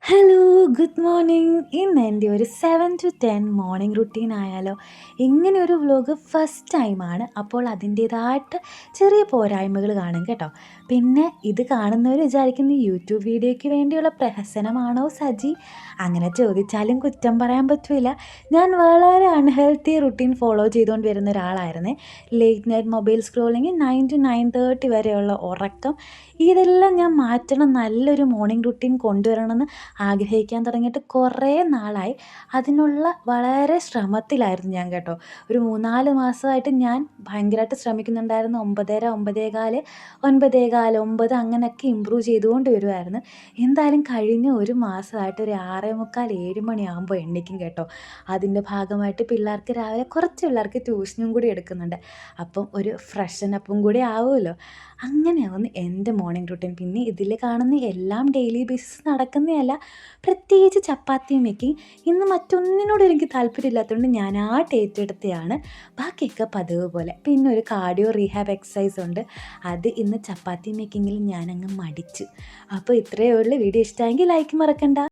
Hello, good morning. ഇന്ന് എൻ്റെ ഒരു 7 to 10 മോർണിംഗ് റുട്ടീൻ ആയാലോ? ഇങ്ങനെ ഒരു വ്ലോഗ് ഫസ്റ്റ് ടൈമാണ്. അപ്പോൾ അതിൻ്റേതായിട്ട് ചെറിയ പോരായ്മകൾ കാണും കേട്ടോ. പിന്നെ ഇത് കാണുന്നവർ വിചാരിക്കുന്ന യൂട്യൂബ് വീഡിയോയ്ക്ക് വേണ്ടിയുള്ള പ്രഹസനമാണോ സജി? അങ്ങനെ ചോദിച്ചാലും കുറ്റം പറയാൻ പറ്റില്ല. ഞാൻ വളരെ അൺഹെൽത്തി റുട്ടീൻ ഫോളോ ചെയ്തുകൊണ്ട് വരുന്ന ഒരാളായിരുന്നേ. Late night mobile scrolling, 9 to 9:30 വരെയുള്ള ഉറക്കം, ഇതെല്ലാം ഞാൻ മാറ്റണം, നല്ലൊരു മോർണിംഗ് റുട്ടീൻ കൊണ്ടുവരണമെന്ന് ആഗ്രഹിക്കാൻ തുടങ്ങിയിട്ട് കുറേ നാളായി. അതിനുള്ള വളരെ ശ്രമത്തിലായിരുന്നു ഞാൻ കേട്ടോ. ഒരു 3-4 മാസമായിട്ട് ഞാൻ ഭയങ്കരമായിട്ട് ശ്രമിക്കുന്നുണ്ടായിരുന്നു. 9:30, 9:15, 9:15, 9 അങ്ങനെയൊക്കെ ഇമ്പ്രൂവ് ചെയ്തുകൊണ്ട് വരുമായിരുന്നു. എന്തായാലും കഴിഞ്ഞ ഒരു മാസമായിട്ട് ഒരു 6:45, 7 മണിയാകുമ്പോൾ എണീക്കും കേട്ടോ. അതിൻ്റെ ഭാഗമായിട്ട് രാവിലെ കുറച്ച് പിള്ളേർക്ക് ട്യൂഷനും കൂടി എടുക്കുന്നുണ്ട്. അപ്പം ഒരു ഫ്രഷനപ്പും കൂടി ആവുമല്ലോ. അങ്ങനെയാവുന്നു എൻ്റെ മോർണിംഗ് റുട്ടീൻ. പിന്നെ ഇതിൽ കാണുന്ന എല്ലാം ഡെയിലി ബേസിസ് നടക്കുന്നതല്ല. പ്രത്യേകിച്ച് ചപ്പാത്തി മേക്കിങ് ഇന്ന് മറ്റൊന്നിനോടും എനിക്ക് താല്പര്യമില്ലാത്തതുകൊണ്ട് ഞാൻ ഏറ്റെടുത്തതാണ്. ബാക്കിയൊക്കെ പതിവ് പോലെ. പിന്നെ ഒരു കാർഡിയോ റീഹാബ് എക്സസൈസ് ഉണ്ട്. അത് ഇന്ന് ചപ്പാത്തി മേക്കിങ്ങിൽ ഞാനങ്ങ് മടിച്ചു. അപ്പോൾ ഇത്രയേ ഉള്ളൂ. വീഡിയോ ഇഷ്ടമായെങ്കിൽ ലൈക്ക് മറക്കണ്ട.